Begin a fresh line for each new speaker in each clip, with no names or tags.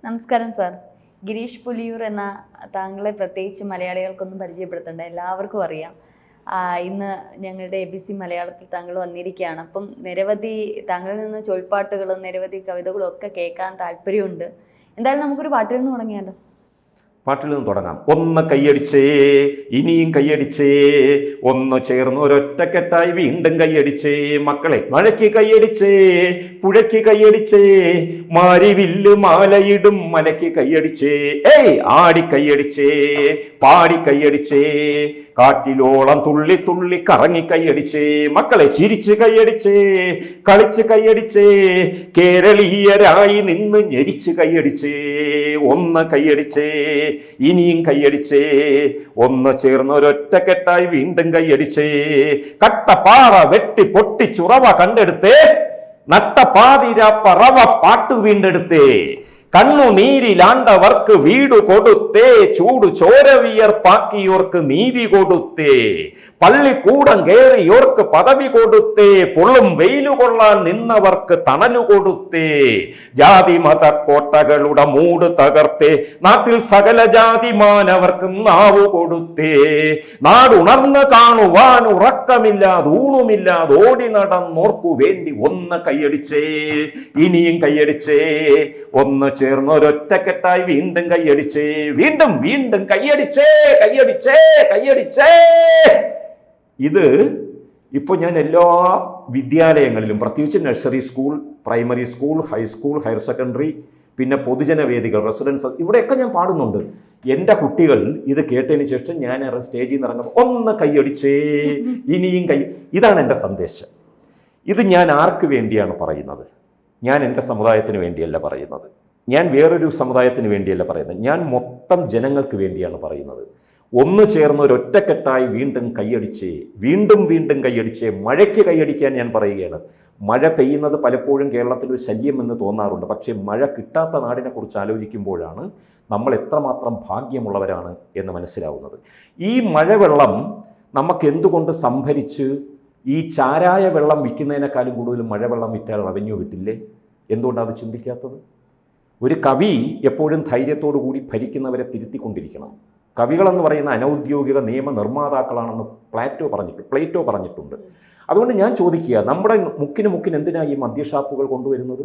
നമസ്കാരം സാർ. ഗിരീഷ് പുലിയൂർ എന്ന താങ്കളെ പ്രത്യേകിച്ച് മലയാളികൾക്കൊന്നും പരിചയപ്പെടുത്തേണ്ട, എല്ലാവർക്കും അറിയാം. ഇന്ന് ഞങ്ങളുടെ ABC മലയാളത്തിൽ താങ്കൾ വന്നിരിക്കുകയാണ്. അപ്പം നിരവധി താങ്കളിൽ നിന്ന് ചൊൽപ്പാട്ടുകളും നിരവധി കവിതകളും ഒക്കെ കേൾക്കാൻ താല്പര്യമുണ്ട്. എന്തായാലും നമുക്കൊരു പാട്ടിൽ നിന്ന് തുടങ്ങിയാലോ?
പാട്ടിൽ നിന്ന് തുടങ്ങാം. ഒന്ന് കൈയടിച്ചേ, ഇനിയും കൈയടിച്ചേ, ഒന്ന് ചേർന്ന് ഒരൊറ്റക്കെട്ടായി വീണ്ടും കൈയടിച്ചേ. മക്കളെ, മഴയ്ക്ക് കൈയടിച്ചേ, പുഴയ്ക്ക് കൈയടിച്ചേ, മാരിവില്ല് മാലയിടും മലയ്ക്ക് കൈയടിച്ചേ. ഏയ് ആടി കൈയടിച്ചേ, പാടി കൈയടിച്ചേ, കാറ്റിലോളം തുള്ളി തുള്ളി കറങ്ങി കൈയടിച്ചേ. മക്കളെ, ചിരിച്ച് കൈയടിച്ചേ, കളിച്ച് കൈയടിച്ചേ, കേരളീയരായി നിന്ന് ഞെരിച്ച് കൈയടിച്ചേ. ഒന്ന് കൈയടിച്ചേ, ഇനിയും കൈയടിച്ചേ, ഒന്ന് ചേർന്ന് ഒരൊറ്റക്കെട്ടായി വീണ്ടും കൈയടിച്ചേ. കട്ടപ്പാറ വെട്ടി പൊട്ടിച്ചുറവ കണ്ടെടുത്തേ, നട്ടപ്പാതിരാപ്പറവ പാട്ടു വീണ്ടെടുത്തേ. കണ്ണുനീരിലാണ്ടവർക്ക് വീടു കൊടുത്തേ, ചൂട് ചോരവിയർപ്പാക്കിയോർക്ക് നീതി കൊടുത്തേ. പള്ളിക്കൂടം കേറിയോർക്ക് പദവി കൊടുത്തേ, പൊള്ളും വെയിലു കൊള്ളാൻ നിന്നവർക്ക് തണലു കൊടുത്തേ. ജാതി മത കോട്ടകളുടെ മൂട് തകർത്തേ, നാട്ടിൽ സകല ജാതി മാനവർക്കും നാവു കൊടുത്തേ. നാടുണർന്ന് കാണുവാൻ ഉറക്കമില്ലാതെ ഊണുമില്ലാതെ ഓടി നടന്നോർക്കു വേണ്ടി ഒന്ന് കൈയടിച്ചേ, ഇനിയും കൈയടിച്ചേ, ഒന്ന് ചേർന്ന് ഒരൊറ്റക്കെട്ടായി വീണ്ടും കൈയടിച്ചേ. വീണ്ടും വീണ്ടും കൈയടിച്ചേ, കൈയടിച്ചേ, കൈയടിച്ചേ. ഇത് ഇപ്പോൾ ഞാൻ എല്ലാ വിദ്യാലയങ്ങളിലും, പ്രത്യേകിച്ച് nursery school, primary school, high school, higher secondary, പിന്നെ പൊതുജനവേദികൾ, റെസിഡൻസ്, ഇവിടെയൊക്കെ ഞാൻ പാടുന്നുണ്ട്. എൻ്റെ കുട്ടികൾ ഇത് കേട്ടതിന് ശേഷം ഞാൻ സ്റ്റേജിൽ നിന്ന് ഇറങ്ങുമ്പോൾ ഒന്ന് കൈയടിച്ചേ, ഇനിയും കൈ. ഇതാണ് എൻ്റെ സന്ദേശം. ഇത് ഞാൻ ആർക്ക് വേണ്ടിയാണ് പറയുന്നത്? ഞാൻ എൻ്റെ സമുദായത്തിന് വേണ്ടിയല്ല പറയുന്നത്, ഞാൻ വേറൊരു സമുദായത്തിന് വേണ്ടിയല്ല പറയുന്നത്, ഞാൻ മൊത്തം ജനങ്ങൾക്ക് വേണ്ടിയാണ് പറയുന്നത്. ഒന്ന് ചേർന്ന് ഒരൊറ്റക്കെട്ടായി വീണ്ടും കൈയടിച്ചേ, വീണ്ടും വീണ്ടും കൈയടിച്ചേ. മഴയ്ക്ക് കൈയടിക്കാൻ ഞാൻ പറയുകയാണ്. മഴ പെയ്യുന്നത് പലപ്പോഴും കേരളത്തിൽ ഒരു ശല്യം എന്ന് തോന്നാറുണ്ട്. പക്ഷേ മഴ കിട്ടാത്ത നാടിനെക്കുറിച്ച് ആലോചിക്കുമ്പോഴാണ് നമ്മൾ എത്രമാത്രം ഭാഗ്യമുള്ളവരാണ് എന്ന് മനസ്സിലാവുന്നത്. ഈ മഴവെള്ളം നമുക്ക് എന്തുകൊണ്ട് സംഭരിച്ച് ഈ ചാരായ വെള്ളം വിൽക്കുന്നതിനേക്കാളും കൂടുതൽ മഴവെള്ളം വിറ്റാൽ റവന്യൂ കിട്ടില്ലേ? എന്തുകൊണ്ടാണ് അത് ചിന്തിക്കാത്തത്? ഒരു കവി എപ്പോഴും ധൈര്യത്തോടു കൂടി ഭരിക്കുന്നവരെ തിരുത്തിക്കൊണ്ടിരിക്കണം. കവികളെന്ന് പറയുന്ന അനൗദ്യോഗിക നിയമ നിർമ്മാതാക്കളാണെന്ന് പ്ലേറ്റോ പറഞ്ഞിട്ടുണ്ട്. അതുകൊണ്ട് ഞാൻ ചോദിക്കുക, നമ്മുടെ മുക്കിന് എന്തിനാണ് ഈ മദ്യഷാപ്പുകൾ കൊണ്ടുവരുന്നത്?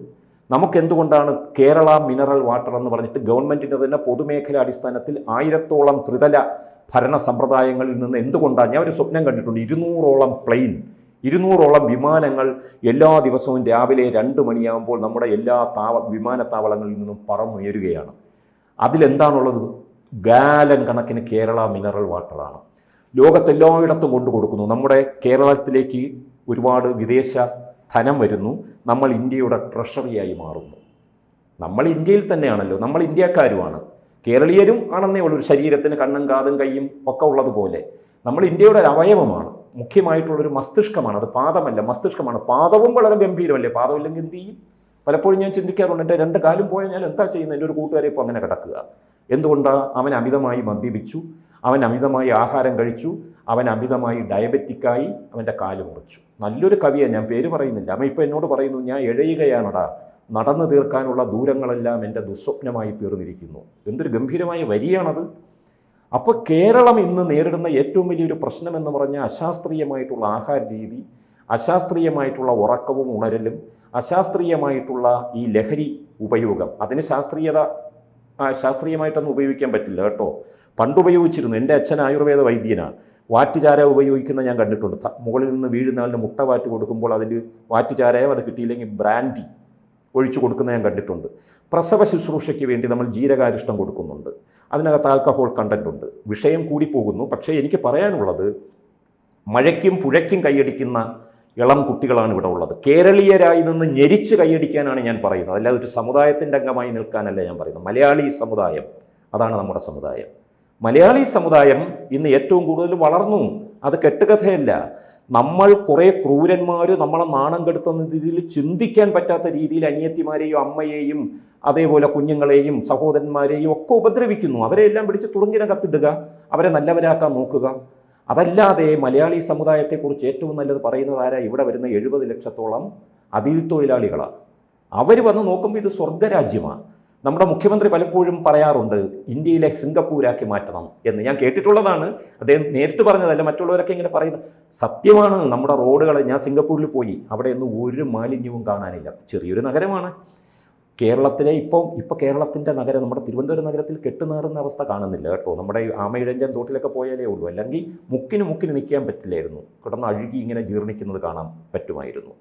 നമുക്കെന്തുകൊണ്ടാണ് കേരള മിനറൽ വാട്ടർ എന്ന് പറഞ്ഞിട്ട് ഗവൺമെൻറ്റിൻ്റെ തന്നെ പൊതുമേഖലാ അടിസ്ഥാനത്തിൽ 1000-ഓളം ത്രിതല ഭരണ സമ്പ്രദായങ്ങളിൽ നിന്ന് എന്തുകൊണ്ടാണ്? ഞാൻ ഒരു സ്വപ്നം കണ്ടിട്ടുണ്ട്, 200-ഓളം പ്ലെയിൻ, 200-ഓളം വിമാനങ്ങൾ എല്ലാ ദിവസവും രാവിലെ 2 മണിയാകുമ്പോൾ നമ്മുടെ എല്ലാ വിമാനത്താവളങ്ങളിൽ നിന്നും പറന്നുയരുകയാണ്. അതിലെന്താണുള്ളത്? ഗാലൻ കണക്കിന് കേരള മിനറൽ വാട്ടറാണ്. ലോകത്തെല്ലായിടത്തും കൊണ്ടു കൊടുക്കുന്നു. നമ്മുടെ കേരളത്തിലേക്ക് ഒരുപാട് വിദേശ ധനം വരുന്നു. നമ്മൾ ഇന്ത്യയുടെ ട്രഷറിയായി മാറുന്നു. നമ്മൾ ഇന്ത്യയിൽ തന്നെയാണല്ലോ, നമ്മൾ ഇന്ത്യക്കാരുമാണ്, കേരളീയരും ആണെന്നേ ഉള്ളൂ. ഒരു ശരീരത്തിന് കണ്ണും കാതും കൈയും ഒക്കെ ഉള്ളതുപോലെ നമ്മൾ ഇന്ത്യയുടെ ഒരു അവയവമാണ്. മുഖ്യമായിട്ടുള്ളൊരു മസ്തിഷ്കമാണ്. അത് പാദമല്ല, മസ്തിഷ്കമാണ്. പാദവും വളരെ ഗംഭീരമല്ലേ? പാദമില്ലെങ്കിൽ എന്ത് ചെയ്യും? പലപ്പോഴും ഞാൻ ചിന്തിക്കാറുണ്ട്, എൻ്റെ 2 കാലും പോയാൽ ഞാൻ എന്താ ചെയ്യുന്നത്? എൻ്റെ ഒരു കൂട്ടുകാരെ ഇപ്പോൾ അങ്ങനെ കിടക്കുക. എന്തുകൊണ്ടാണ്? അവൻ അമിതമായി മദ്യപിച്ചു, അവൻ അമിതമായി ആഹാരം കഴിച്ചു, അവൻ അമിതമായി ഡയബറ്റിക്കായി, അവൻ്റെ കാല് മുറിച്ചു. നല്ലൊരു കവിയാണ്, ഞാൻ പേര് പറയുന്നില്ല. അവൻ ഇപ്പോൾ എന്നോട് പറയുന്നു, ഞാൻ എഴയുകയാണടാ, നടന്നു തീർക്കാനുള്ള ദൂരങ്ങളെല്ലാം എൻ്റെ ദുസ്വപ്നമായി തീർന്നിരിക്കുന്നു. എന്തൊരു ഗംഭീരമായ വരിയാണത്. അപ്പോൾ കേരളം ഇന്ന് നേരിടുന്ന ഏറ്റവും വലിയൊരു പ്രശ്നമെന്ന് പറഞ്ഞാൽ അശാസ്ത്രീയമായിട്ടുള്ള ആഹാര രീതി, അശാസ്ത്രീയമായിട്ടുള്ള ഉറക്കവും ഉണരലും, അശാസ്ത്രീയമായിട്ടുള്ള ഈ ലഹരി ഉപയോഗം. അതിന് ശാസ്ത്രീയമായിട്ടൊന്നും ഉപയോഗിക്കാൻ പറ്റില്ല കേട്ടോ. പണ്ട് ഉപയോഗിച്ചിരുന്നു. എൻ്റെ അച്ഛൻ ആയുർവേദ വൈദ്യനാണ്. വാറ്റുചാര ഉപയോഗിക്കുന്ന ഞാൻ കണ്ടിട്ടുണ്ട്. മുകളിൽ നിന്ന് വീഴുന്ന ആളിന് മുട്ട വാറ്റ് കൊടുക്കുമ്പോൾ അതിൽ വാറ്റുചാരയോ അത് കിട്ടിയില്ലെങ്കിൽ ബ്രാൻഡി ഒഴിച്ചു കൊടുക്കുന്ന ഞാൻ കണ്ടിട്ടുണ്ട്. പ്രസവ ശുശ്രൂഷയ്ക്ക് വേണ്ടി നമ്മൾ ജീരകാരിഷ്ടം കൊടുക്കുന്നുണ്ട്. അതിനകത്ത് ആൽക്കഹോൾ കണ്ടൻ്റ് ഉണ്ട്. വിഷയം കൂടിപ്പോകുന്നു. പക്ഷേ എനിക്ക് പറയാനുള്ളത്, മഴയ്ക്കും പുഴയ്ക്കും കൈയടിക്കുന്ന ഇളം കുട്ടികളാണ് ഇവിടെ ഉള്ളത്. കേരളീയരായി നിന്ന് ഞെരിച്ച് കൈയടിക്കാനാണ് ഞാൻ പറയുന്നത്, അല്ലാതെ ഒരു സമുദായത്തിൻ്റെ അംഗമായി നിൽക്കാനല്ല ഞാൻ പറയുന്നത്. മലയാളി സമുദായം, അതാണ് നമ്മുടെ സമുദായം. മലയാളി സമുദായം ഇന്ന് ഏറ്റവും കൂടുതൽ വളർന്നു. അത് കെട്ടുകഥയല്ല. നമ്മൾ കുറേ ക്രൂരന്മാർ നമ്മളെ നാണം കെടുത്തുന്ന രീതിയിൽ, ചിന്തിക്കാൻ പറ്റാത്ത രീതിയിൽ അനിയത്തിമാരെയും അമ്മയെയും അതേപോലെ കുഞ്ഞുങ്ങളെയും സഹോദരന്മാരെയും ഒക്കെ ഉപദ്രവിക്കുന്നു. അവരെല്ലാം പിടിച്ച് തുറുങ്കിനകത്തിടുക, അവരെ നല്ലവരാക്കാൻ നോക്കുക. അതല്ലാതെ മലയാളി സമുദായത്തെക്കുറിച്ച് ഏറ്റവും നല്ലത് പറയുന്നത് ആരാ? ഇവിടെ വരുന്ന 70 ലക്ഷത്തോളം അതിഥി തൊഴിലാളികളാണ്. അവർ വന്ന് നോക്കുമ്പോൾ ഇത് സ്വർഗരാജ്യമാണ്. നമ്മുടെ മുഖ്യമന്ത്രി പലപ്പോഴും പറയാറുണ്ട് ഇന്ത്യയിലെ സിംഗപ്പൂരാക്കി മാറ്റണം എന്ന്. ഞാൻ കേട്ടിട്ടുള്ളതാണ്, അദ്ദേഹം നേരിട്ട് പറഞ്ഞതല്ല, മറ്റുള്ളവരൊക്കെ ഇങ്ങനെ പറയുന്നത് സത്യമാണ്. നമ്മുടെ റോഡുകൾ, ഞാൻ സിംഗപ്പൂരിൽ പോയി, അവിടെ ഒന്നും ഒരു മാലിന്യവും കാണാനില്ല. ചെറിയൊരു നഗരമാണ് കേരളത്തിലെ. ഇപ്പോൾ കേരളത്തിൻ്റെ നഗരം, നമ്മുടെ തിരുവനന്തപുരം നഗരത്തിൽ കെട്ടുനാറുന്ന അവസ്ഥ കാണുന്നില്ല കേട്ടോ. നമ്മുടെ ഈ ആമയിഴഞ്ചൻ തോട്ടിലൊക്കെ പോയാലേ ഉള്ളൂ, അല്ലെങ്കിൽ മുക്കിന് നിൽക്കാൻ പറ്റില്ലായിരുന്നു. കിടന്ന് അഴുകി ഇങ്ങനെ ജീർണിക്കുന്നത് കാണാൻ പറ്റുമായിരുന്നു.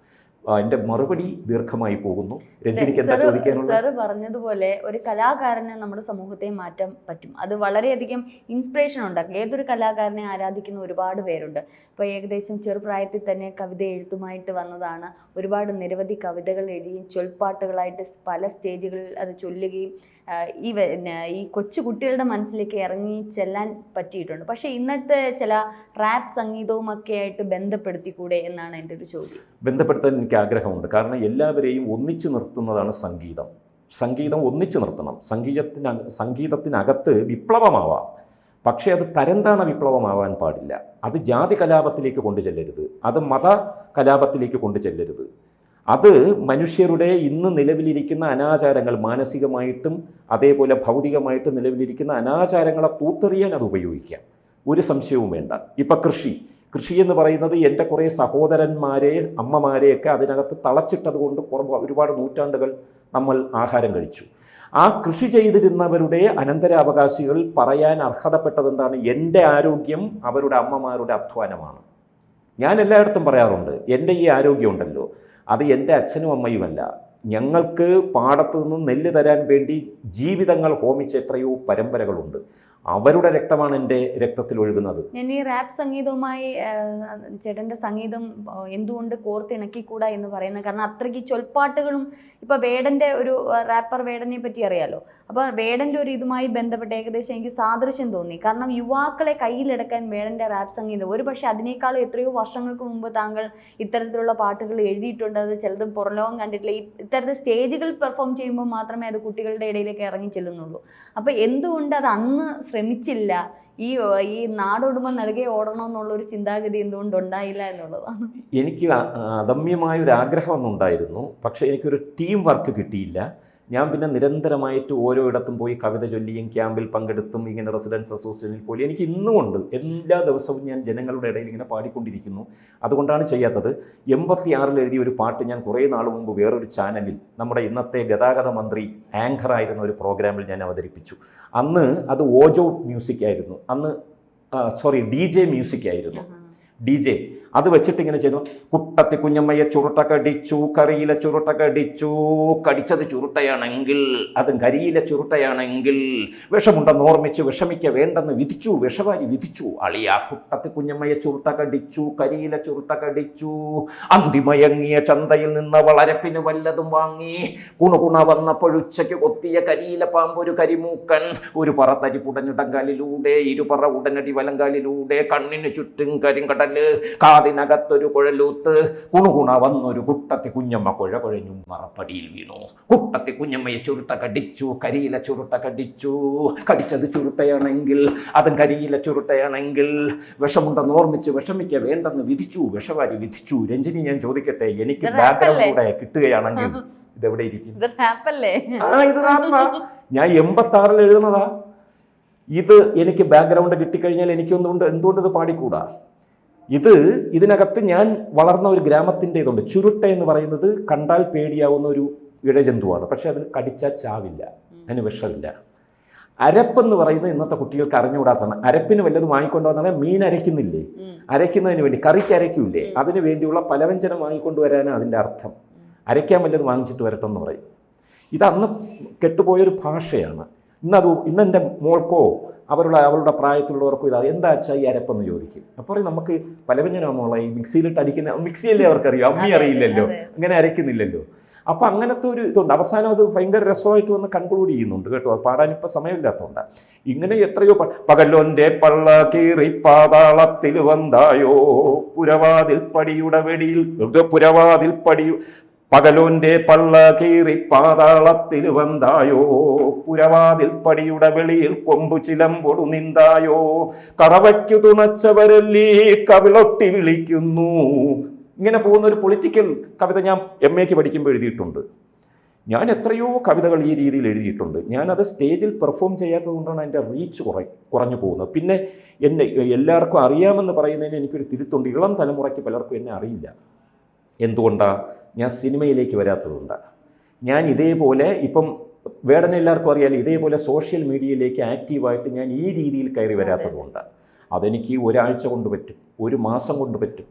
എൻ്റെ മറുപടി ദീർഘമായി പോകുന്നു. രഞ്ജിനിക്ക് എന്താ ചോദിക്കാനുള്ളത്?
സാറ് പറഞ്ഞതുപോലെ ഒരു കലാകാരന് നമ്മുടെ സമൂഹത്തെ മാറ്റാൻ പറ്റും. അത് വളരെയധികം ഇൻസ്പിറേഷൻ ഉണ്ടാക്കും. ഏതൊരു കലാകാരനെ ആരാധിക്കുന്ന ഒരുപാട് പേരുണ്ട്. ഇപ്പോൾ ഏകദേശം ചെറുപ്രായത്തിൽ തന്നെ കവിത എഴുത്തുമായിട്ട് വന്നതാണ്. നിരവധി കവിതകൾ എഴുതുകയും ചൊൽപ്പാട്ടുകളായിട്ട് പല സ്റ്റേജുകളിൽ അത് ചൊല്ലുകയും ഈ കൊച്ചു കുട്ടികളുടെ മനസ്സിലേക്ക് ഇറങ്ങി ചെല്ലാൻ പറ്റിയിട്ടുണ്ട്. പക്ഷേ ഇന്നത്തെ ചില റാപ്പ് സംഗീതവുമൊക്കെ ആയിട്ട് ബന്ധപ്പെടുത്തിക്കൂടെ എന്നാണ് എൻ്റെ ഒരു ചോദ്യം.
ബന്ധപ്പെടുത്താൻ എനിക്ക് ആഗ്രഹമുണ്ട്. കാരണം എല്ലാവരെയും ഒന്നിച്ചു നിർത്തുന്നതാണ് സംഗീതം. സംഗീതം ഒന്നിച്ചു നിർത്തണം. സംഗീതത്തിനകത്ത് വിപ്ലവമാവാം, പക്ഷേ അത് തരംതാണ വിപ്ലവമാവാൻ പാടില്ല. അത് ജാതി കലാപത്തിലേക്ക് കൊണ്ടു ചെല്ലരുത്, അത് മത കലാപത്തിലേക്ക് കൊണ്ടു ചെല്ലരുത്. അത് മനുഷ്യരുടെ ഇന്ന് നിലവിലിരിക്കുന്ന അനാചാരങ്ങൾ, മാനസികമായിട്ടും അതേപോലെ ഭൗതികമായിട്ടും നിലവിലിരിക്കുന്ന അനാചാരങ്ങളെ തൂത്തെറിയാൻ അത് ഉപയോഗിക്കാം. ഒരു സംശയവും വേണ്ട. ഇപ്പം കൃഷി എന്ന് പറയുന്നത് എൻ്റെ കുറേ സഹോദരന്മാരെ, അമ്മമാരെയൊക്കെ അതിനകത്ത് തളച്ചിട്ടത് കൊണ്ട് ഒരുപാട് നൂറ്റാണ്ടുകൾ നമ്മൾ ആഹാരം കഴിച്ചു. ആ കൃഷി ചെയ്തിരുന്നവരുടെ അനന്തരാവകാശികൾ പറയാൻ അർഹതപ്പെട്ടതെന്താണ്? എൻ്റെ ആരോഗ്യം അവരുടെ അമ്മമാരുടെ അധ്വാനമാണ്. ഞാൻ എല്ലായിടത്തും പറയാറുണ്ട്, എൻ്റെ ഈ ആരോഗ്യം ഉണ്ടല്ലോ, അത് എൻ്റെ അച്ഛനും അമ്മയുമല്ല, ഞങ്ങൾക്ക് പാടത്തു നിന്നും നെല്ല് തരാൻ വേണ്ടി ജീവിതങ്ങൾ ഹോമിച്ച എത്രയോ പരമ്പരകളുണ്ട്. അവരുടെ രക്തമാണ് എൻ്റെ രക്തത്തിൽ ഒഴുകുന്നത്.
ഞാൻ ഈ റാപ്പ് സംഗീതവുമായി ചേട്ടൻ്റെ സംഗീതം എന്തുകൊണ്ട് കോർത്തിണക്കിക്കൂടാ എന്ന് പറയുന്നത് കാരണം അത്രയ്ക്ക് ചൊൽപ്പാട്ടുകളും ഇപ്പോൾ വേടൻ്റെ ഒരു റാപ്പർ വേടനെ പറ്റി അറിയാലോ. അപ്പോൾ വേടൻ്റെ ഒരു ഇതുമായി ബന്ധപ്പെട്ട് ഏകദേശം എനിക്ക് സാദൃശ്യം തോന്നി. കാരണം യുവാക്കളെ കയ്യിലെടുക്കാൻ വേടൻ്റെ റാപ്പ് സംഗീതം ഒരു പക്ഷേ അതിനേക്കാളും എത്രയോ വർഷങ്ങൾക്ക് മുമ്പ് താങ്കൾ ഇത്തരത്തിലുള്ള പാട്ടുകൾ എഴുതിയിട്ടുണ്ട്. അത് ചിലതും പുറലോകം കണ്ടിട്ടില്ല. ഇത്തരത്തിൽ സ്റ്റേജുകൾ പെർഫോം ചെയ്യുമ്പോൾ മാത്രമേ അത് കുട്ടികളുടെ ഇടയിലേക്ക് ഇറങ്ങി ചെല്ലുന്നുള്ളൂ. അപ്പോൾ എന്തുകൊണ്ട് അത് അന്ന് ശ്രമിച്ചില്ല? ഈ നാടോടുമ്പോൾ നൽകെ ഓടണമെന്നുള്ളൊരു ചിന്താഗതി എന്തുകൊണ്ട് ഉണ്ടായില്ല എന്നുള്ളതാണ്.
എനിക്ക് അദമ്യമായൊരു ആഗ്രഹമൊന്നും ഉണ്ടായിരുന്നു, പക്ഷേ എനിക്കൊരു ടീം വർക്ക് കിട്ടിയില്ല. ഞാൻ പിന്നെ നിരന്തരമായിട്ട് ഓരോ ഇടത്തും പോയി കവിത ചൊല്ലിയും ക്യാമ്പിൽ പങ്കെടുത്തും ഇങ്ങനെ റെസിഡൻസ് അസോസിയേഷനിൽ പോയി. എനിക്ക് ഇന്നുമുണ്ട്, എല്ലാ ദിവസവും ഞാൻ ജനങ്ങളുടെ ഇടയിൽ ഇങ്ങനെ പാടിക്കൊണ്ടിരിക്കുന്നു. അതുകൊണ്ടാണ് ചെയ്യാത്തത്. 86 എഴുതിയ ഒരു പാട്ട് ഞാൻ കുറേ നാൾ മുമ്പ് വേറൊരു ചാനലിൽ നമ്മുടെ ഇന്നത്തെ ഗതാഗത മന്ത്രി ആങ്കറായിരുന്ന ഒരു പ്രോഗ്രാമിൽ ഞാൻ അവതരിപ്പിച്ചു. അന്ന് അത് ഓജോ മ്യൂസിക് ആയിരുന്നു, DJ മ്യൂസിക് ആയിരുന്നു. DJ അത് വെച്ചിട്ട് ഇങ്ങനെ ചെയ്തു. കുട്ടത്തി കുഞ്ഞമ്മയെ ചുരുട്ട കടിച്ചു, കറിയിലെ ചുരുട്ട കടിച്ചു, കടിച്ചത് ചുരുട്ടയാണെങ്കിൽ അതും കരിയിലെ ചുരുട്ടയാണെങ്കിൽ വിഷമുണ്ടെന്ന് ഓർമ്മിച്ച് വിഷമിക്ക വേണ്ടെന്ന് വിധിച്ചു, വിഷവാരി വിധിച്ചു. അളിയാ കുട്ടത്തി കുഞ്ഞമ്മയെ ചുരുട്ട കടിച്ചു, കരിയിലെ ചുരുട്ട കടിച്ചു, അന്തിമയങ്ങിയ ചന്തയിൽ നിന്ന് വളരപ്പിന് വല്ലതും വാങ്ങി, കുണുകുണ വന്നപ്പോഴുച്ചയ്ക്ക് കൊത്തിയ കരിയിലെ പാമ്പൊരു കരിമൂക്കൻ, ഒരു പറ തരി പുടഞ്ഞിടങ്കാലിലൂടെ, ഇരുപറ ഉടനടി വലങ്കാലിലൂടെ, കണ്ണിന് ചുറ്റും കരിങ്കടല്, അതിനകത്തൊരു കുഴലൂത്ത്, കുണുകുണ വന്നൊരു കുട്ടത്തി കുഞ്ഞമ്മ കുഴഞ്ഞു മറപ്പടിയിൽ വീണു. കുട്ടത്തി കുഞ്ഞമ്മയെ ചുരുട്ട കടിച്ചു, കരിയിലെ ചുരുട്ട കടിച്ചു, കടിച്ചത് ചുരുട്ടയാണെങ്കിൽ അതും കരിയിലെ ചുരുട്ടയാണെങ്കിൽ വിഷമുണ്ടെന്ന് ഓർമ്മിച്ച് വിഷമിക്ക വേണ്ടെന്ന് വിധിച്ചു, വിഷവാരി വിധിച്ചു. രഞ്ജിനി, ഞാൻ ചോദിക്കട്ടെ, എനിക്ക് ബാക്ക്ഗ്രൗണ്ട് കൂടെ കിട്ടുകയാണെങ്കിൽ ഇതെവിടെ ഇരിക്കും? ഇത് റാപ്പാ. ഞാൻ 86 എഴുതുന്നതാ. ഇത് എനിക്ക് ബാക്ക്ഗ്രൗണ്ട് കിട്ടിക്കഴിഞ്ഞാൽ എന്തുകൊണ്ട് ഇത് പാടിക്കൂടാ? ഇതിനകത്ത് ഞാൻ വളർന്ന ഒരു ഗ്രാമത്തിൻ്റെ ഇതുണ്ട്. ചുരുട്ട എന്ന് പറയുന്നത് കണ്ടാൽ പേടിയാവുന്ന ഒരു ഇഴജന്തുവാണ്, പക്ഷെ അതിന് കടിച്ചാൽ ചാവില്ല, അതിന് വിഷമില്ല. അരപ്പെന്ന് പറയുന്നത് ഇന്നത്തെ കുട്ടികൾക്ക് അറിഞ്ഞുകൂടാത്തതാണ്. അരപ്പിന് വല്ലതും വാങ്ങിക്കൊണ്ടുവന്നാണ് മീൻ അരയ്ക്കുന്നില്ലേ, അരയ്ക്കുന്നതിന് വേണ്ടി, കറിക്ക് അരയ്ക്കൂലേ, അതിന് വേണ്ടിയുള്ള പലവ്യഞ്ജനം വാങ്ങിക്കൊണ്ടുവരാനാണ് അതിൻ്റെ അർത്ഥം. അരയ്ക്കാൻ വല്ലതും വാങ്ങിച്ചിട്ട് വരട്ടെ എന്ന് പറയും. ഇതന്ന് കെട്ടുപോയൊരു ഭാഷയാണ്. ഇന്നെൻ്റെ മോൾക്കോ അവരുടെ പ്രായത്തിലുള്ളവർക്കും ഇതാ എന്താ വെച്ചാൽ ഈ അരപ്പെന്ന് ചോദിക്കും. അപ്പോൾ നമുക്ക് പലവ്യഞ്ജനമാണുള്ള ഈ മിക്സിയിലിട്ട് അടിക്കുന്ന, മിക്സിയല്ലേ അവർക്കറിയാം, അമ്മി അറിയില്ലല്ലോ, അങ്ങനെ അരയ്ക്കുന്നില്ലല്ലോ. അപ്പോൾ അങ്ങനത്തെ ഒരു ഇതുണ്ട്. അവസാനം അത് ഭയങ്കര രസമായിട്ട് വന്ന് കൺക്ലൂഡ് ചെയ്യുന്നുണ്ട് കേട്ടോ. അത് പാടാനിപ്പോൾ സമയമില്ലാത്തതുകൊണ്ടാണ്. ഇങ്ങനെ എത്രയോ പകലോൻ്റെ പള്ള കീറി പാതാളത്തിൽ വന്നായോ, പുരവാതിൽ പടിയുടെ വെടിയിൽ പുരവാതിൽ പടിയു പകലോന്റെ പള്ള കീറി പാതാളത്തിൽ വന്നായോ, പുരവാതിൽ പടിയുടെ വെളിയിൽ കൊമ്പു ചിലമ്പൊടു നിന്തായോ, കറവയ്ക്കു തുണച്ചവരല്ലേ കവിളൊട്ടി വിളിക്കുന്നു. ഇങ്ങനെ പോകുന്ന ഒരു പൊളിറ്റിക്കൽ കവിത ഞാൻ MA പഠിക്കുമ്പോൾ എഴുതിയിട്ടുണ്ട്. ഞാൻ എത്രയോ കവിതകൾ ഈ രീതിയിൽ എഴുതിയിട്ടുണ്ട്. ഞാനത് സ്റ്റേജിൽ പെർഫോം ചെയ്യാത്തത് കൊണ്ടാണ് എൻ്റെ റീച്ച് കുറഞ്ഞു പോകുന്നത്. പിന്നെ എന്നെ എല്ലാവർക്കും അറിയാമെന്ന് പറയുന്നതിന് എനിക്കൊരു തിരുത്തുണ്ട്. ഇളം തലമുറയ്ക്ക് പലർക്കും എന്നെ അറിയില്ല. എന്തുകൊണ്ടാണ്? ഞാൻ സിനിമയിലേക്ക് വരാത്തതുകൊണ്ടാണ്. ഞാൻ ഇതേപോലെ ഇപ്പം വേടനെ എല്ലാവർക്കും അറിയാലോ, ഇതേപോലെ സോഷ്യൽ മീഡിയയിലേക്ക് ആക്റ്റീവായിട്ട് ഞാൻ ഈ രീതിയിൽ കയറി വരാത്തതുകൊണ്ടാണ്. അതെനിക്ക് ഒരാഴ്ച കൊണ്ട് പറ്റും, ഒരു മാസം കൊണ്ട് പറ്റും.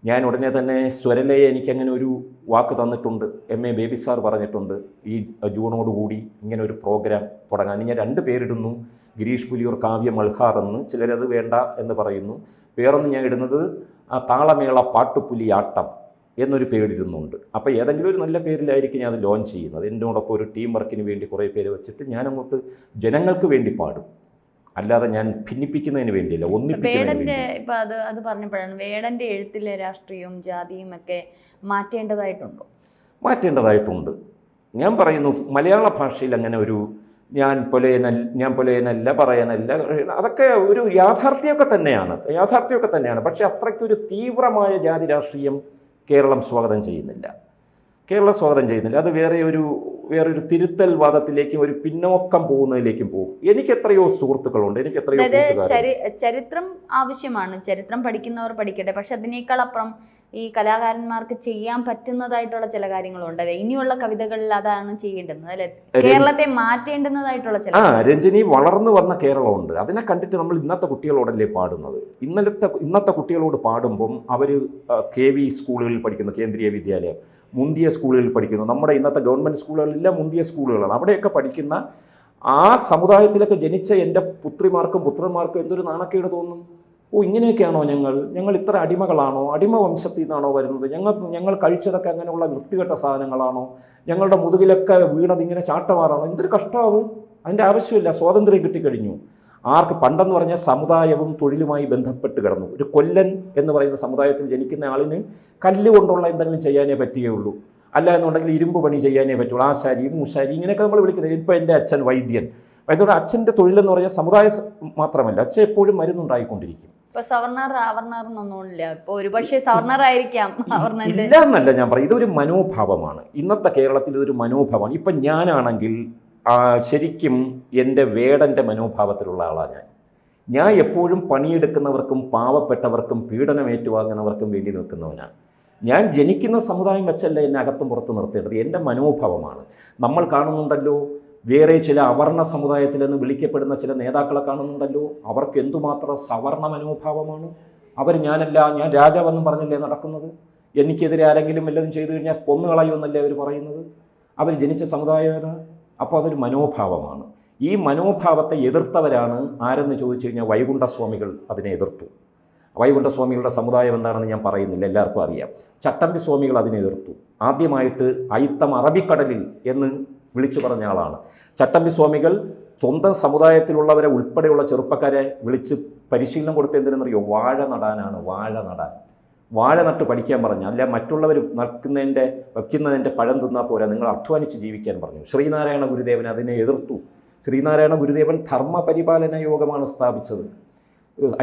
ഞാൻ ഉടനെ തന്നെ സ്വരലയെ എനിക്കങ്ങനെ ഒരു വാക്ക് തന്നിട്ടുണ്ട്. MA ബേബി സാർ പറഞ്ഞിട്ടുണ്ട്, ഈ ജൂണോടുകൂടി ഇങ്ങനെ ഒരു പ്രോഗ്രാം തുടങ്ങാൻ. ഞാൻ 2 പേരിടുന്നു, ഗിരീഷ് പുലിയൂർ കാവ്യ മൽഹാർ എന്ന്. ചിലരത് വേണ്ട എന്ന് പറയുന്നു. വേറൊന്ന് ഞാൻ ഇടുന്നത് താളമേള പാട്ടുപുലിയാട്ടം എന്നൊരു പേരിടുന്നുണ്ട്. അപ്പോൾ ഏതെങ്കിലും ഒരു നല്ല പേരിലായിരിക്കും ഞാൻ അത് ലോഞ്ച് ചെയ്യുന്നത്. എന്നോടൊപ്പം ഒരു ടീം വർക്കിന് വേണ്ടി കുറേ പേര് വെച്ചിട്ട് ഞാനങ്ങോട്ട് ജനങ്ങൾക്ക് വേണ്ടി പാടും, അല്ലാതെ ഞാൻ ഭിന്നിപ്പിക്കുന്നതിന് വേണ്ടിയില്ല, ഒന്നിപ്പിക്കുന്നതിന് വേണ്ടി.
ഇപ്പൊ അത് പറഞ്ഞപ്പോഴാണ് വേടന്റെ എഴുത്തിലെ രാഷ്ട്രീയവും ജാതിയും ഒക്കെ മാറ്റേണ്ടതായിട്ടുണ്ടോ?
മാറ്റേണ്ടതായിട്ടുണ്ട്. ഞാൻ പറയുന്നു, മലയാള ഭാഷയിൽ അങ്ങനെ ഒരു ഞാൻ പൊലയനല്ല പറയാനല്ല, അതൊക്കെ ഒരു യാഥാർത്ഥ്യമൊക്കെ തന്നെയാണ്. പക്ഷേ അത്രയ്ക്കൊരു തീവ്രമായ ജാതി രാഷ്ട്രീയം കേരളം സ്വാഗതം ചെയ്യുന്നില്ല. അത് വേറൊരു തിരുത്തൽ വാദത്തിലേക്കും ഒരു പിന്നോക്കം പോകുന്നതിലേക്കും പോകും. എനിക്ക് എത്രയോ സുഹൃത്തുക്കളുണ്ട്, എനിക്ക് എത്രയോ
ചരിത്രം ആവശ്യമാണ്, ചരിത്രം പഠിക്കുന്നവർ പഠിക്കട്ടെ. പക്ഷെ അതിനേക്കാൾ അപ്പുറം ഈ കലാകാരന്മാർക്ക് ചെയ്യാൻ പറ്റുന്നതായിട്ടുള്ള ചില കാര്യങ്ങളുണ്ട്. അല്ലെ, ഇനിയുള്ള കവിതകളിൽ അതാണ് ചെയ്യേണ്ടത്, അല്ലെ, കേരളത്തെ മാറ്റേണ്ടുന്നതായിട്ടുള്ള ചില.
രഞ്ജിനി, വളർന്നു വന്ന കേരളമുണ്ട്. അതിനെ കണ്ടിട്ട് നമ്മൾ ഇന്നത്തെ കുട്ടികളോടല്ലേ പാടുന്നത്. ഇന്നത്തെ കുട്ടികളോട് പാടുമ്പം അവർ KV സ്കൂളുകളിൽ പഠിക്കുന്നു, കേന്ദ്രീയ വിദ്യാലയം, മുന്തിയ സ്കൂളുകളിൽ പഠിക്കുന്നു. നമ്മുടെ ഇന്നത്തെ ഗവൺമെൻറ് സ്കൂളുകളിലെല്ലാം മുന്തിയ സ്കൂളുകളാണ്. അവിടെയൊക്കെ പഠിക്കുന്ന ആ സമുദായത്തിലൊക്കെ ജനിച്ച എൻ്റെ പുത്രന്മാർക്കും എന്തൊരു നാണക്കേട് തോന്നും. ഇങ്ങനെയൊക്കെയാണോ ഞങ്ങൾ ഇത്ര അടിമകളാണോ, അടിമ വംശത്തിൽ നിന്നാണോ വരുന്നത്, ഞങ്ങൾ കഴിച്ചതൊക്കെ അങ്ങനെയുള്ള വൃത്തികെട്ട സാധനങ്ങളാണോ, ഞങ്ങളുടെ മുതുകിലൊക്കെ വീണത് ഇങ്ങനെ ചാട്ടമാറാണോ, എന്തൊരു കഷ്ടമാവും. അതിൻ്റെ ആവശ്യമില്ല, സ്വാതന്ത്ര്യം കിട്ടിക്കഴിഞ്ഞു. പണ്ടെന്ന് പറഞ്ഞാൽ സമുദായവും തൊഴിലുമായി ബന്ധപ്പെട്ട് കിടന്നു. ഒരു കൊല്ലൻ എന്ന് പറയുന്ന സമുദായത്തിൽ ജനിക്കുന്ന ആളിന് കല്ലുകൊണ്ടുള്ള എന്തെങ്കിലും ചെയ്യാനേ പറ്റുകയുള്ളൂ, അല്ല എന്നുണ്ടെങ്കിൽ ഇരുമ്പ് പണി ചെയ്യാനേ പറ്റുള്ളൂ. ആശാരി, മൂശാരി, ഇങ്ങനെയൊക്കെ നമ്മൾ വിളിക്കുന്നത്. ഇപ്പോൾ എൻ്റെ അച്ഛൻ വൈദ്യൻ. അതുകൊണ്ട് അച്ഛൻ്റെ തൊഴിലെന്ന് പറഞ്ഞാൽ സമുദായം മാത്രമല്ല, അച്ഛൻ എപ്പോഴും മരുന്നുണ്ടായിക്കൊണ്ടിരിക്കും. ഇല്ല എന്നല്ല ഞാൻ പറയും, ഇതൊരു മനോഭാവമാണ്. ഇന്നത്തെ കേരളത്തിൽ ഇതൊരു മനോഭാവമാണ്. ഇപ്പം ഞാനാണെങ്കിൽ ശരിക്കും എൻ്റെ വേടൻ്റെ മനോഭാവത്തിലുള്ള ആളാണ് ഞാൻ എപ്പോഴും പണിയെടുക്കുന്നവർക്കും പാവപ്പെട്ടവർക്കും പീഡനം ഏറ്റുവാങ്ങുന്നവർക്കും വേണ്ടി നിൽക്കുന്നവനാണ്. ഞാൻ ജനിക്കുന്ന സമുദായം വെച്ചല്ല എന്നെ അകത്തും പുറത്ത് നിർത്തേണ്ടത്, എൻ്റെ മനോഭാവമാണ്. നമ്മൾ കാണുന്നുണ്ടല്ലോ, വേറെ ചില അവർണ സമുദായത്തിലെന്ന് വിളിക്കപ്പെടുന്ന ചില നേതാക്കളെ കാണുന്നുണ്ടല്ലോ, അവർക്ക് എന്തുമാത്രം സവർണ മനോഭാവമാണ്. ഞാൻ രാജാവെന്നും പറഞ്ഞല്ലേ നടക്കുന്നത്. എനിക്കെതിരെ ആരെങ്കിലും വല്ലതും ചെയ്തു കഴിഞ്ഞാൽ കൊന്നുകളയുമെന്നല്ലേ അവർ പറയുന്നത്. അവർ ജനിച്ച സമുദായം ഏതാ? അപ്പോൾ അതൊരു മനോഭാവമാണ്. ഈ മനോഭാവത്തെ എതിർത്തവരാണ് ആരെന്ന് ചോദിച്ചു കഴിഞ്ഞാൽ വൈകുണ്ഠസ്വാമികൾ അതിനെ എതിർത്തു. വൈകുണ്ഠസ്വാമികളുടെ സമുദായം എന്താണെന്ന് ഞാൻ പറയുന്നില്ല, എല്ലാവർക്കും അറിയാം. ചട്ടമ്പി സ്വാമികൾ അതിനെ എതിർത്തു. ആദ്യമായിട്ട് അയിത്തം അറബിക്കടലിൽ എന്ന് വിളിച്ചു പറഞ്ഞ ആളാണ് ചട്ടമ്പി സ്വാമികൾ. സ്വന്തം സമുദായത്തിലുള്ളവരെ ഉൾപ്പെടെയുള്ള ചെറുപ്പക്കാരെ വിളിച്ച് പരിശീലനം കൊടുത്ത് എന്തിനെന്നറിയോ? വാഴ നടാനാണ്. വാഴ നട്ട് പഠിക്കാൻ പറഞ്ഞു. അല്ല മറ്റുള്ളവർ വയ്ക്കുന്നതിൻ്റെ പഴം തിന്നാൽ പോരാ, നിങ്ങൾ അധ്വാനിച്ച് ജീവിക്കാൻ പറഞ്ഞു. ശ്രീനാരായണ ഗുരുദേവൻ അതിനെ എതിർത്തു. ശ്രീനാരായണ ഗുരുദേവൻ ധർമ്മപരിപാലന യോഗമാണ് സ്ഥാപിച്ചത്.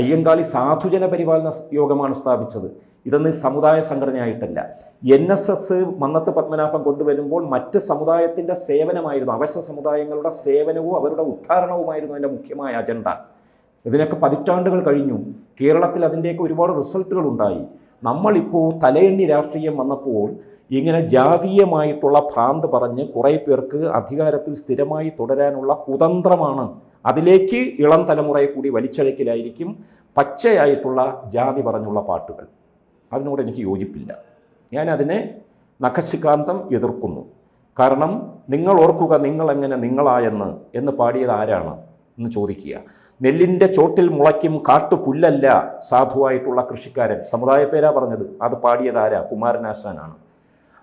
അയ്യങ്കാളി സാധുജന പരിപാലന യോഗമാണ് സ്ഥാപിച്ചത്. ഇതൊന്നും സമുദായ സംഘടനയായിട്ടല്ല. NSS മന്നത്ത് പത്മനാഭം കൊണ്ടുവരുമ്പോൾ മറ്റ് സമുദായത്തിൻ്റെ സേവനമായിരുന്നു, അവശ്യ സമുദായങ്ങളുടെ സേവനവും അവരുടെ ഉദ്ധാരണവുമായിരുന്നു അതിൻ്റെ മുഖ്യമായ അജണ്ട. ഇതിനൊക്കെ പതിറ്റാണ്ടുകൾ കഴിഞ്ഞു. കേരളത്തിൽ അതിൻ്റെയൊക്കെ ഒരുപാട് റിസൾട്ടുകൾ ഉണ്ടായി. നമ്മളിപ്പോൾ തലയെണ്ണി രാഷ്ട്രീയം വന്നപ്പോൾ ഇങ്ങനെ ജാതീയമായിട്ടുള്ള ഭ്രാന്ത് പറഞ്ഞ് കുറേ പേർക്ക് അധികാരത്തിൽ സ്ഥിരമായി തുടരാനുള്ള കുതന്ത്രമാണ്. അതിലേക്ക് ഇളം തലമുറയെ കൂടി വലിച്ചഴക്കലായിരിക്കും പച്ചയായിട്ടുള്ള ജാതി പറഞ്ഞുള്ള പാട്ടുകൾ. അതിനോട് എനിക്ക് യോജിപ്പില്ല. ഞാനതിനെ നഖശികാന്തം എതിർക്കുന്നു. കാരണം നിങ്ങൾ ഓർക്കുക, നിങ്ങളെങ്ങനെ നിങ്ങളായെന്ന് പാടിയത് ആരാണ് എന്ന് ചോദിക്കുക. നെല്ലിൻ്റെ ചോട്ടിൽ മുളയ്ക്കും കാട്ടുപുല്ലല്ല സാധുവായിട്ടുള്ള കൃഷിക്കാരൻ, സമുദായ പേരാ പറഞ്ഞത്. അത് പാടിയത് ആരാ? കുമാരനാശാനാണ്.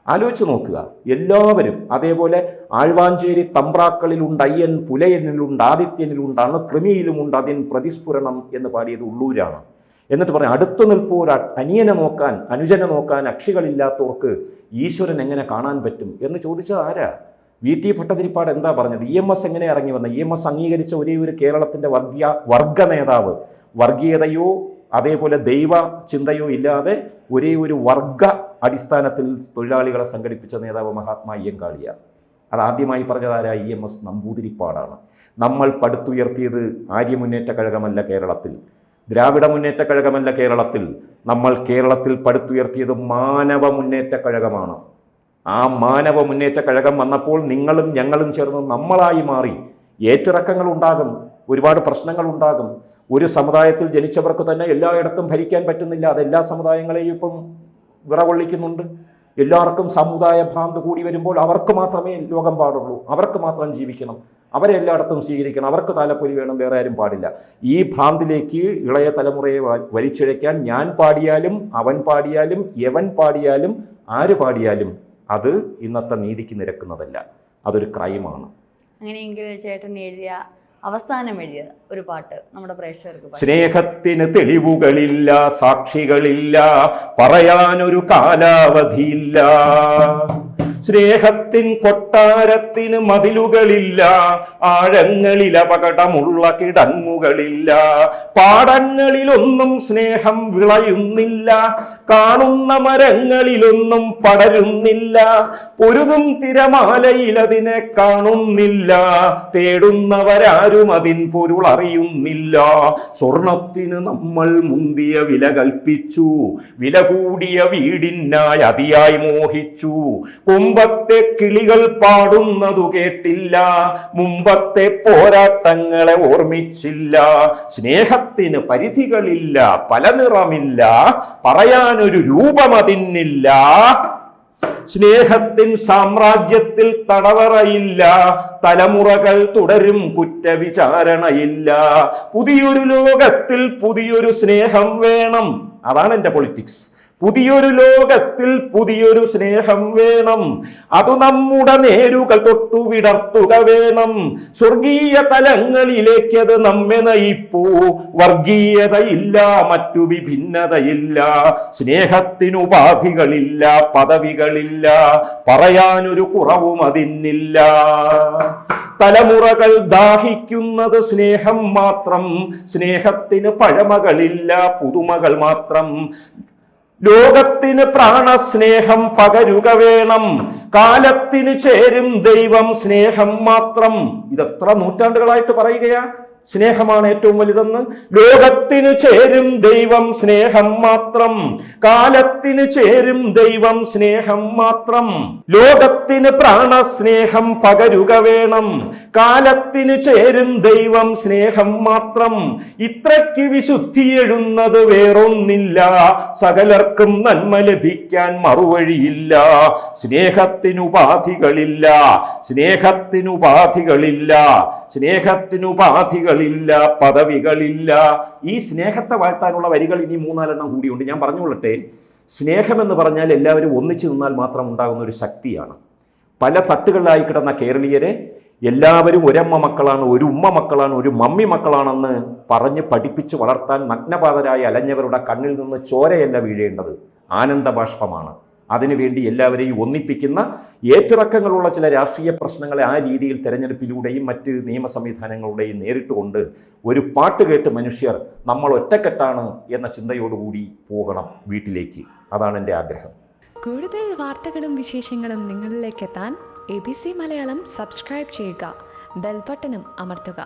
ആലോചിച്ച് നോക്കുക എല്ലാവരും. അതേപോലെ ആഴ്വാഞ്ചേരി തമ്പ്രാക്കളിലുണ്ട് അയ്യൻ, പുലയനിലുണ്ട് ആദിത്യനിലുണ്ട്, അണുകൃമിയിലുമുണ്ട് അതിൻ പ്രതിസ്ഫുരണം എന്ന് പാടിയത് ഉള്ളൂരാണ്. എന്നിട്ട് പറയാം, അടുത്തു നിൽപ്പോൾ അനിയനെ നോക്കാൻ അനുജനെ നോക്കാൻ അക്ഷികളില്ലാത്തവർക്ക് ഈശ്വരൻ എങ്ങനെ കാണാൻ പറ്റും എന്ന് ചോദിച്ചത് ആരാ? VT ഭട്ടതിരിപ്പാട് എന്താ പറഞ്ഞത്? EMS എങ്ങനെ ഇറങ്ങി വന്നത്? EMS അംഗീകരിച്ച ഒരേ ഒരു കേരളത്തിൻ്റെ വർഗ നേതാവ്, വർഗീയതയോ അതേപോലെ ദൈവ ചിന്തയോ ഇല്ലാതെ ഒരേ ഒരു വർഗ അടിസ്ഥാനത്തിൽ തൊഴിലാളികളെ സംഘടിപ്പിച്ച നേതാവ് മഹാത്മാ അയ്യങ്കാളിയാണ്. അതാദ്യമായി പറഞ്ഞതാരാ? EMS നമ്പൂതിരിപ്പാടാണ്. നമ്മൾ പടുത്തുയർത്തിയത് ആര്യ മുന്നേറ്റ കഴകമല്ല കേരളത്തിൽ, ദ്രാവിഡ മുന്നേറ്റ കഴകമല്ല കേരളത്തിൽ. നമ്മൾ കേരളത്തിൽ പടുത്തുയർത്തിയത് മാനവ മുന്നേറ്റ കഴകമാണ്. ആ മാനവ മുന്നേറ്റ കഴകം വന്നപ്പോൾ നിങ്ങളും ഞങ്ങളും ചേർന്ന് നമ്മളായി മാറി. ഏറ്റിറക്കങ്ങൾ ഉണ്ടാകും, ഒരുപാട് പ്രശ്നങ്ങൾ ഉണ്ടാകും. ഒരു സമുദായത്തിൽ ജനിച്ചവർക്ക് തന്നെ എല്ലായിടത്തും ഭരിക്കാൻ പറ്റുന്നില്ല. അതെല്ലാ സമുദായങ്ങളെയും ഇപ്പം വിറകൊള്ളിക്കുന്നുണ്ട്. എല്ലാവർക്കും സമുദായ ഭ്രാന്ത് കൂടി വരുമ്പോൾ അവർക്ക് മാത്രമേ ലോകം പാടുള്ളൂ, അവർക്ക് മാത്രം ജീവിക്കണം, അവരെ എല്ലായിടത്തും സ്വീകരിക്കണം, അവർക്ക് താലപ്പൊലി വേണം, വേറെ ആരും പാടില്ല. ഈ ഭ്രാന്തിലേക്ക് ഇളയ തലമുറയെ വലിച്ചിഴയ്ക്കാൻ ഞാൻ പാടിയാലും അവൻ പാടിയാലും എവൻ പാടിയാലും ആര് പാടിയാലും അത് ഇന്നത്തെ നീതിക്ക് നിരക്കുന്നതല്ല, അതൊരു ക്രൈമാണ്.
അങ്ങനെയെങ്കിൽ ചേട്ടൻ എഴുതിയ അവസാനം എഴുതിയ ഒരു പാട്ട് നമ്മുടെ പ്രേക്ഷകർക്ക്
സ്നേഹത്തിന് തെളിവുകളില്ല, സാക്ഷികളില്ല, പറയാനൊരു കാലാവധിയില്ല. സ്നേഹത്തിൻ കൊട്ടാരത്തിന് മതിലുകളില്ല, ആഴങ്ങളിൽ അപകടമുള്ള കിടങ്ങുകളില്ല. പാടങ്ങളിലൊന്നും സ്നേഹം വിളയുന്നില്ല, കാണുന്ന മരങ്ങളിലൊന്നും പടരുന്നില്ല. പൊരുതും തിരമാലയിൽ അതിനെ കാണുന്നില്ല, തേടുന്നവരാരും അതിൻ പൊരുൾ അറിയുന്നില്ല. സ്വർണത്തിന് നമ്മൾ മുന്തിയ വില കൽപ്പിച്ചു, വില കൂടിയ വീടിനായി അതിയായി മോഹിച്ചു. കുമ്പത്തെ കിളികൾ പാടുന്നതു കേട്ടില്ല, മുമ്പത്തെ പോരാട്ടങ്ങളെ ഓർമ്മിച്ചില്ല. സ്നേഹത്തിന് പരിധികളില്ല, പല നിറമില്ല, പറയാനൊരു രൂപമതിന്നില്ല. സ്നേഹത്തിൻ സാമ്രാജ്യത്തിൽ തടവറയില്ല, തലമുറകൾ തുടരും കുറ്റവിചാരണയില്ല. പുതിയൊരു ലോകത്തിൽ പുതിയൊരു സ്നേഹം വേണം, അതാണ് എൻ്റെ പൊളിറ്റിക്സ്. പുതിയൊരു ലോകത്തിൽ പുതിയൊരു സ്നേഹം വേണം, അത് നമ്മുടെ നേരുകൾ തൊട്ടു വിടർത്തുക വേണം. സ്വർഗീയ തലങ്ങളിലേക്ക് അത് നമ്മെ നയിപ്പൂ, വർഗീയതയില്ല, മറ്റു വിഭിന്നതയില്ല. സ്നേഹത്തിനുപാധികളില്ല, പദവികളില്ല, പറയാനൊരു കുറവും അതിന്നില്ല. തലമുറകൾ ദാഹിക്കുന്നത് സ്നേഹം മാത്രം, സ്നേഹത്തിന് പഴമകളില്ല, പുതുമകൾ മാത്രം. ലോകത്തിന് പ്രാണസ്നേഹം പകരുക വേണം, കാലത്തിന് ചേരും ദൈവം സ്നേഹം മാത്രം. ഇതെത്ര നൂറ്റാണ്ടുകളായിട്ട് പറയുകയാ, സ്നേഹമാണ് ഏറ്റവും വലുതെന്ന്. ലോകത്തിന് ചേരും ദൈവം സ്നേഹം മാത്രം, കാലത്തിന് ചേരും ദൈവം സ്നേഹം മാത്രം. ലോകത്തിന് പ്രാണസ്നേഹം പകരുക വേണം, കാലത്തിന് ചേരും ദൈവം സ്നേഹം മാത്രം. ഇത്രയ്ക്ക് വിശുദ്ധി എഴുന്നത് വേറൊന്നില്ല, സകലർക്കും നന്മ ലഭിക്കാൻ മറുവഴിയില്ല. സ്നേഹത്തിനുപാധികളില്ല, സ്നേഹത്തിനുപാധികളില്ല, സ്നേഹത്തിനുപാധികളില്ല, പദവികളില്ല. ഈ സ്നേഹത്തെ വാഴ്ത്താനുള്ള വരികൾ ഇനി 3-4 കൂടിയുണ്ട്. ഞാൻ പറഞ്ഞുകൊള്ളട്ടെ. സ്നേഹമെന്ന് പറഞ്ഞാൽ എല്ലാവരും ഒന്നിച്ചു നിന്നാൽ മാത്രം ഉണ്ടാകുന്ന ഒരു ശക്തിയാണ്. പല തട്ടുകളിലായി കിടന്ന കേരളീയരെ എല്ലാവരും ഒരമ്മ മക്കളാണ്, ഒരു ഉമ്മ മക്കളാണ്, ഒരു മമ്മി മക്കളാണെന്ന് പറഞ്ഞ് പഠിപ്പിച്ച് വളർത്താൻ നഗ്നപാതരായി അലഞ്ഞവരുടെ കണ്ണിൽ നിന്ന് ചോരയല്ല വീഴേണ്ടത്, ആനന്ദബാഷ്പമാണ്. അതിനുവേണ്ടി എല്ലാവരെയും ഒന്നിപ്പിക്കുന്ന ഏറ്റിറക്കങ്ങളുള്ള ചില രാഷ്ട്രീയ പ്രശ്നങ്ങളെ ആ രീതിയിൽ തെരഞ്ഞെടുപ്പിലൂടെയും മറ്റ് നിയമ സംവിധാനങ്ങളുടെയും നേരിട്ടുകൊണ്ട് ഒരു പാട്ട് കേട്ട് മനുഷ്യർ നമ്മൾ ഒറ്റക്കെട്ടാണ് എന്ന ചിന്തയോടുകൂടി പോകണം വീട്ടിലേക്ക്. അതാണ് എൻ്റെ ആഗ്രഹം.
കൂടുതൽ വാർത്തകളും വിശേഷങ്ങളും നിങ്ങളിലേക്ക് എത്താൻ ABC മലയാളം സബ്സ്ക്രൈബ് ചെയ്യുക, ബെൽ ബട്ടണും അമർത്തുക.